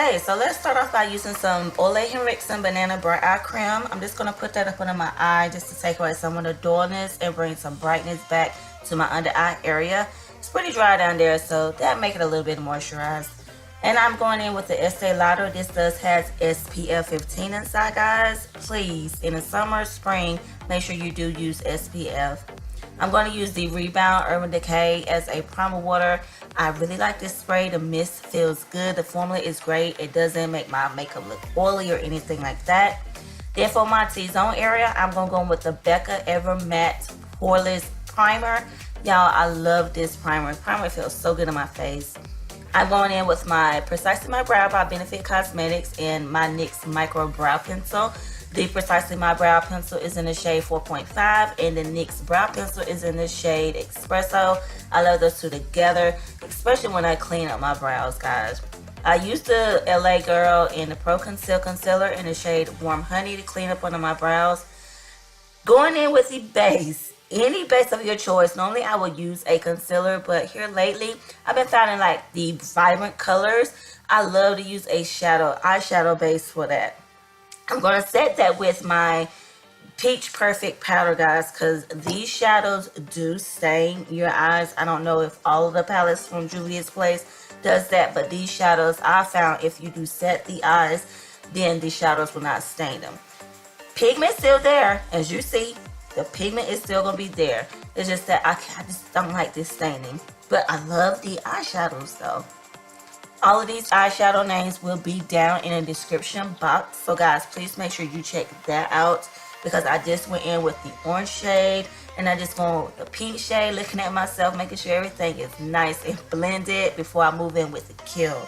Okay, so let's start off by using some Ole Henriksen Banana Bright Eye Creme. I'm just going to put that up under my eye just to take away some of the dullness and bring some brightness back to my under eye area. It's pretty dry down there, so that make it a little bit moisturized. And I'm going in with the Estee Lauder. This does have SPF 15 inside, guys. Please, in the summer, spring, make sure you do use SPF. I'm going to use the Rebound Urban Decay as a primer water. I really like this spray. The mist feels good. The formula is great. It doesn't make my makeup look oily or anything like that. Then for my T-zone area, I'm going to go with the Becca Ever-Matte poreless primer. Y'all, I love this primer. The primer feels so good on my face. I'm going in with my Precisely My Brow by Benefit Cosmetics and my NYX Micro Brow Pencil. The Precisely My Brow Pencil is in the shade 4.5 and the NYX Brow Pencil is in the shade Espresso. I love those two together, especially when I clean up my brows, guys. I used the LA Girl in the Pro Conceal Concealer in the shade Warm Honey to clean up under my brows. Going in with the base. Any base of your choice. Normally I would use a concealer, but here lately I've been finding like the vibrant colors. I love to use a eyeshadow base for that. I'm going to set that with my Peach Perfect powder, guys, because these shadows do stain your eyes. I don't know if all of the palettes from Juvia's Place does that, but these shadows I found if you do set the eyes, then the shadows will not stain them. Pigment still there, as you see. The pigment is still going to be there. It's just that I just don't like this staining. But I love the eyeshadows though. All of these eyeshadow names will be down in the description box. So guys, please make sure you check that out. Because I just went in with the orange shade. And I just went with the pink shade. Looking at myself, making sure everything is nice and blended before I move in with the Kill.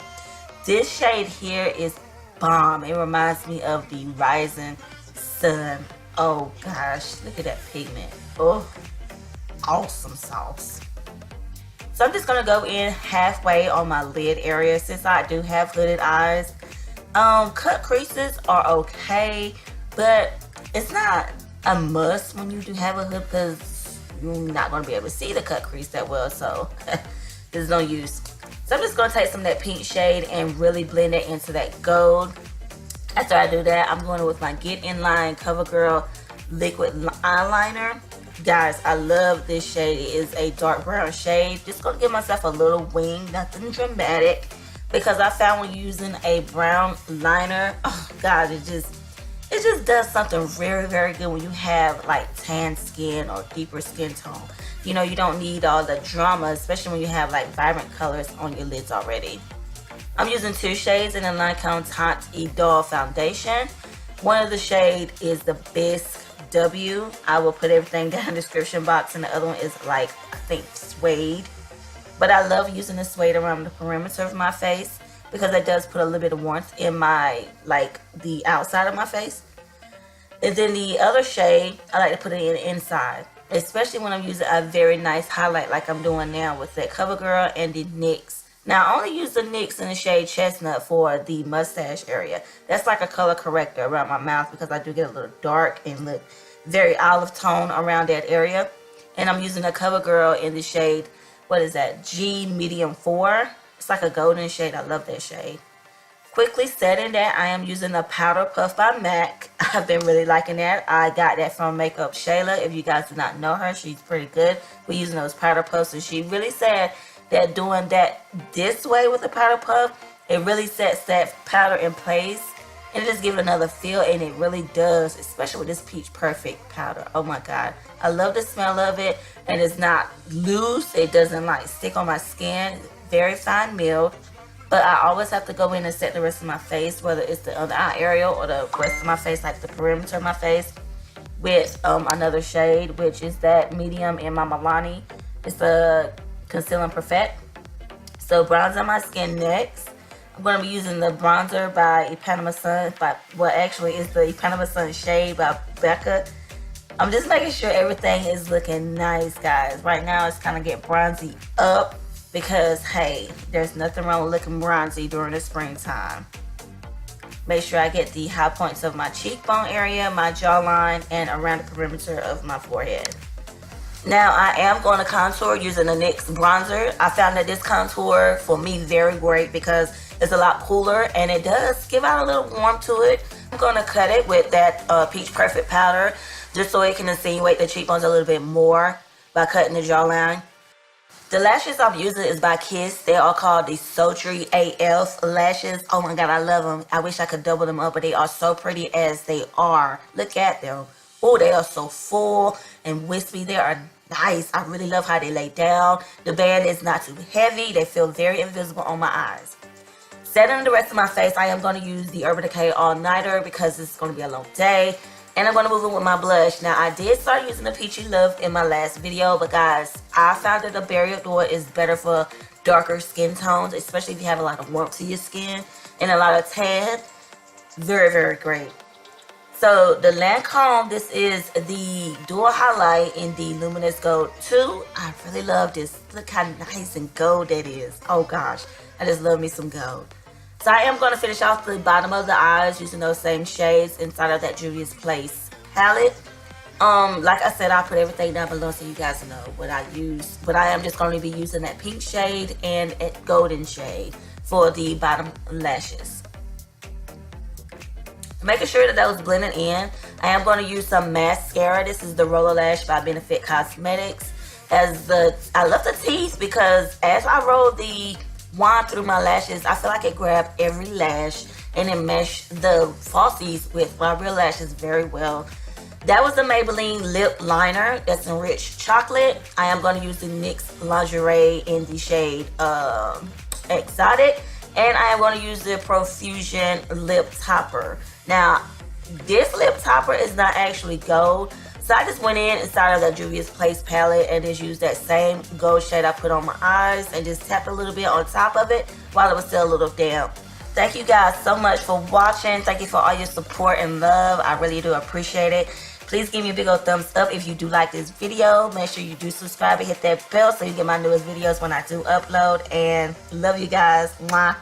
This shade here is bomb. It reminds me of the Rising Sun. Oh gosh, look at that pigment. Oh, awesome sauce. So I'm just going to go in halfway on my lid area since I do have hooded eyes. Cut creases are okay, but it's not a must when you do have a hood because you're not going to be able to see the cut crease that well, so there's no use. So I'm just going to take some of that pink shade and really blend it into that gold. After I do that, I'm going with my Get In Line CoverGirl liquid eyeliner. Guys, I love this shade. It is a dark brown shade. Just going to give myself a little wing, nothing dramatic. Because I found when using a brown liner, oh God, it just does something very, very good when you have like tan skin or deeper skin tone. You know, you don't need all the drama, especially when you have like vibrant colors on your lids already. I'm using two shades in the Lancome Teint Idole Foundation. One of the shade is the BIS W. I will put everything down in the description box, and the other one is like, I think, Suede. But I love using the Suede around the perimeter of my face because it does put a little bit of warmth in my, like, the outside of my face. And then the other shade, I like to put it in the inside, especially when I'm using a very nice highlight like I'm doing now with that CoverGirl and the NYX. Now, I only use the NYX in the shade Chestnut for the mustache area. That's like a color corrector around my mouth because I do get a little dark and look very olive tone around that area. And I'm using the CoverGirl in the shade, what is that, G Medium 4. It's like a golden shade. I love that shade. Quickly setting that, I am using the Powder Puff by MAC. I've been really liking that. I got that from Makeup Shayla. If you guys do not know her, she's pretty good. We're using those powder puffs, and she really said that doing that this way with the powder puff, it really sets that powder in place and it just gives it another feel, and it really does, especially with this Peach Perfect powder. Oh my God, I love the smell of it, and it's not loose. It doesn't like stick on my skin. Very fine milled, but I always have to go in and set the rest of my face, whether it's the under eye area or the rest of my face, like the perimeter of my face, with another shade, which is that medium in my Milani. It's a Conceal and Perfect. So bronzer my skin next. I'm going to be using the bronzer by Ipanema Sun. Well, actually, it's the Ipanema Sun shade by Becca. I'm just making sure everything is looking nice, guys. Right now, it's kind of getting bronzy up because, hey, there's nothing wrong with looking bronzy during the springtime. Make sure I get the high points of my cheekbone area, my jawline, and around the perimeter of my forehead. Now I am going to contour using the NYX bronzer. I found that this contour for me very great because it's a lot cooler and it does give out a little warmth to it. I'm going to cut it with that Peach Perfect powder just so it can insinuate the cheekbones a little bit more by cutting the jawline. The lashes I'm using is by Kiss. They are called the Sultry AF lashes. Oh my god, I love them. I wish I could double them up, but they are so pretty as they are. Look at them. Oh, they are so full and wispy. They are nice. I really love how they lay down. The band is not too heavy. They feel very invisible on my eyes. Setting the rest of my face, I am going to use the Urban Decay All Nighter because it's going to be a long day. And I'm going to move in with my blush. Now, I did start using the Peachy Love in my last video, but guys, I found that the Barrier Door is better for darker skin tones, especially if you have a lot of warmth to your skin and a lot of tan. Very, very great. So, the Lancome, this is the Dual Highlight in the Luminous Gold 2. I really love this. Look how nice and gold that is. Oh gosh, I just love me some gold. So I am going to finish off the bottom of the eyes using those same shades inside of that Juvia's Place palette. Like I said, I'll put everything down below so you guys know what I use. But I am just going to be using that pink shade and a golden shade for the bottom lashes. Making sure that was blending in, I am going to use some mascara. This is the Roller Lash by Benefit Cosmetics. I love the teeth because as I roll the wand through my lashes, I feel like it grabbed every lash and it meshed the falsies with my real lashes very well. That was the Maybelline lip liner that's enriched chocolate. I am going to use the NYX lingerie in the shade Exotic, and I am going to use the Profusion lip topper. Now this lip topper is not actually gold, so I just went in inside of the Juvia's Place palette and just used that same gold shade I put on my eyes and just tapped a little bit on top of it while it was still a little damp. Thank you guys so much for watching. Thank you for all your support and love. I really do appreciate it. Please give me a big old thumbs up if you do like this video. Make sure you do subscribe and hit that bell so you get my newest videos when I do upload. And love you guys. Mwah.